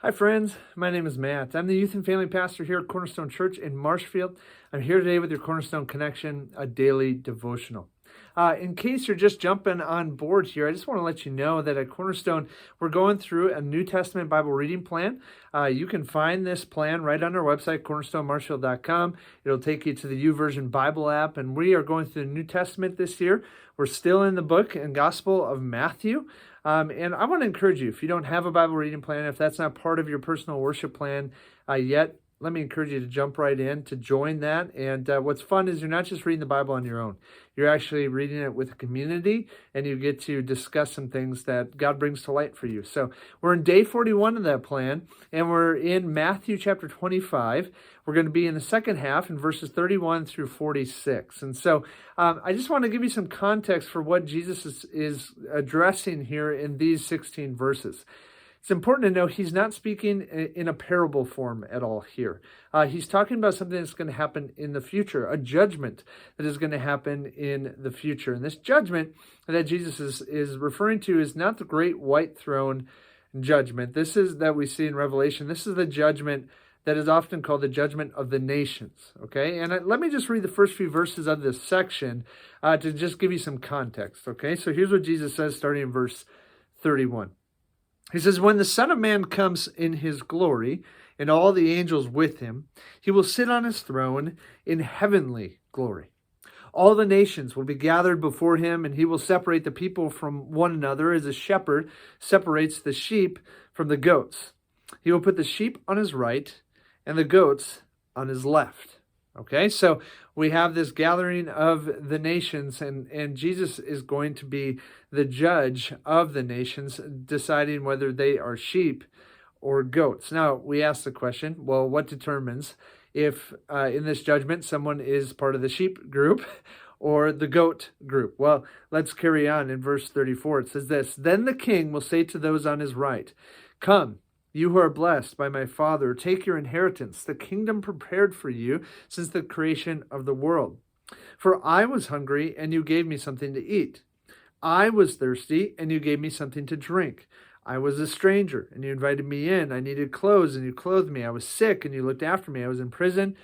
Hi, friends. My name is Matt. I'm the youth and family pastor here at Cornerstone Church in Marshfield. I'm here today with your Cornerstone Connection, a daily devotional. In case you're just jumping on board here, I just want to let you know that at Cornerstone, we're going through a New Testament Bible reading plan. You can find this plan right on our website, cornerstonemarshfield.com. It'll take you to the YouVersion Bible app, and we are going through the New Testament this year. We're still in the book and Gospel of Matthew. And I want to encourage you, if you don't have a Bible reading plan, if that's not part of your personal worship plan yet, let me encourage you to jump right in, to join that. And what's fun is you're not just reading the Bible on your own. You're actually reading it with a community, and you get to discuss some things that God brings to light for you. So we're in day 41 of that plan, and we're in Matthew chapter 25. We're going to be in the second half in verses 31 through 46. And so I just want to give you some context for what Jesus is addressing here in these 16 verses. It's important to know he's not speaking in a parable form at all here. He's talking about something that's going to happen in the future, a judgment that is going to happen in the future. And this judgment that Jesus is referring to is not the great white throne judgment. This is that we see in Revelation. This is the judgment that is often called the judgment of the nations, okay? And let me just read the first few verses of this section to just give you some context, okay? So here's what Jesus says starting in verse 31. He says, "When the Son of Man comes in his glory, and all the angels with him, he will sit on his throne in heavenly glory. All the nations will be gathered before him, and he will separate the people from one another as a shepherd separates the sheep from the goats. He will put the sheep on his right and the goats on his left." Okay, so we have this gathering of the nations, and Jesus is going to be the judge of the nations, deciding whether they are sheep or goats. Now, we ask the question, well, what determines if in this judgment someone is part of the sheep group or the goat group? Well, let's carry on in verse 34. It says this, "Then the king will say to those on his right, 'Come, you who are blessed by my Father, take your inheritance, the kingdom prepared for you since the creation of the world. For I was hungry, and you gave me something to eat. I was thirsty, and you gave me something to drink. I was a stranger, and you invited me in. I needed clothes, and you clothed me. I was sick, and you looked after me. I was in prison,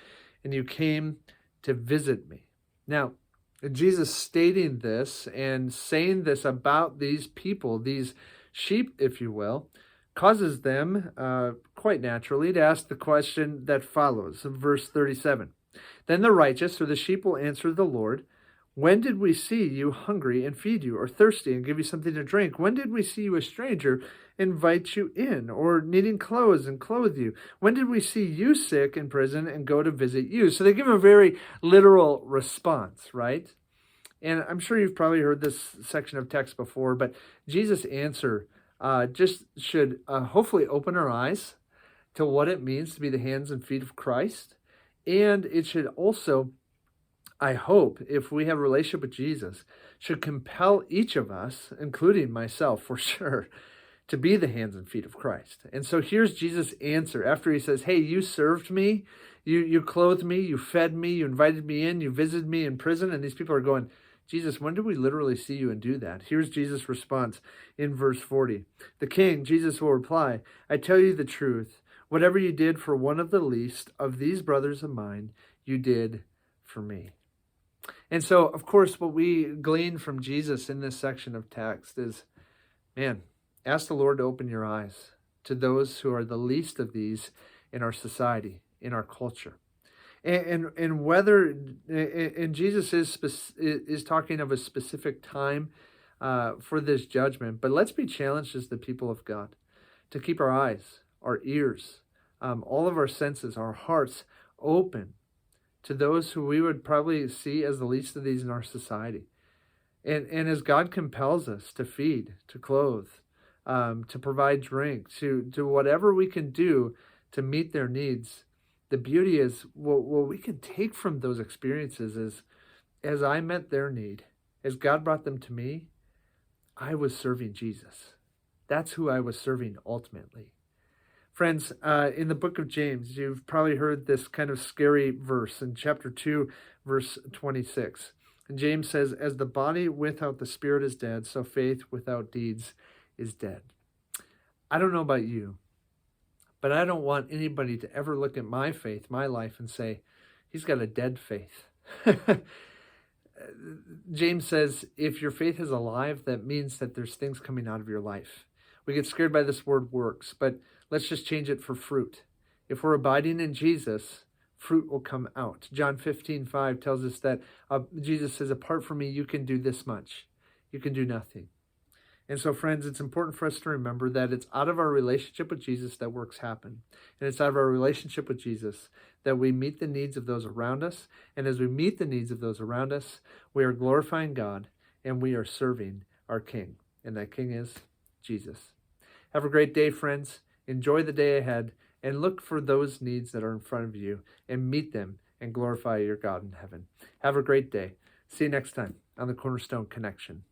and you came to visit me.'" Now, Jesus stating this and saying this about these people, these sheep, if you will, causes them, quite naturally, to ask the question that follows, verse 37. "Then the righteous, or the sheep, will answer the Lord, 'When did we see you hungry and feed you, or thirsty and give you something to drink? When did we see you a stranger, invite you in, or needing clothes and clothe you? When did we see you sick in prison and go to visit you?'" So they give a very literal response, right? And I'm sure you've probably heard this section of text before, but Jesus' answer just should hopefully open our eyes to what it means to be the hands and feet of Christ. And it should also, I hope, if we have a relationship with Jesus, should compel each of us, including myself for sure, to be the hands and feet of Christ. And so here's Jesus' answer after he says, "Hey, you served me, you clothed me, you fed me, you invited me in, you visited me in prison." And these people are going, "Jesus, when did we literally see you and do that?" Here's Jesus' response in verse 40. "The king," Jesus will reply, "I tell you the truth. Whatever you did for one of the least of these brothers of mine, you did for me." And so, of course, what we glean from Jesus in this section of text is, man, ask the Lord to open your eyes to those who are the least of these in our society, in our culture. And whether Jesus is talking of a specific time for this judgment, but let's be challenged as the people of God to keep our eyes, our ears, all of our senses, our hearts open to those who we would probably see as the least of these in our society. And as God compels us to feed, to clothe, to provide drink, to whatever we can do to meet their needs, the beauty is what we can take from those experiences is, as I met their need, as God brought them to me, I was serving Jesus. That's who I was serving ultimately. Friends, in the book of James, you've probably heard this kind of scary verse in chapter 2, verse 26. And James says, "As the body without the spirit is dead, so faith without deeds is dead." I don't know about you, But I don't want anybody to ever look at my faith, my life, and say, he's got a dead faith. James says, if your faith is alive, that means that there's things coming out of your life. We get scared by this word works, but let's just change it for fruit. If we're abiding in Jesus, fruit will come out. John 15:5 tells us that Jesus says, apart from me, you can do this much. You can do nothing. And so, friends, it's important for us to remember that it's out of our relationship with Jesus that works happen. And it's out of our relationship with Jesus that we meet the needs of those around us. And as we meet the needs of those around us, we are glorifying God and we are serving our King. And that King is Jesus. Have a great day, friends. Enjoy the day ahead and look for those needs that are in front of you and meet them and glorify your God in heaven. Have a great day. See you next time on the Cornerstone Connection.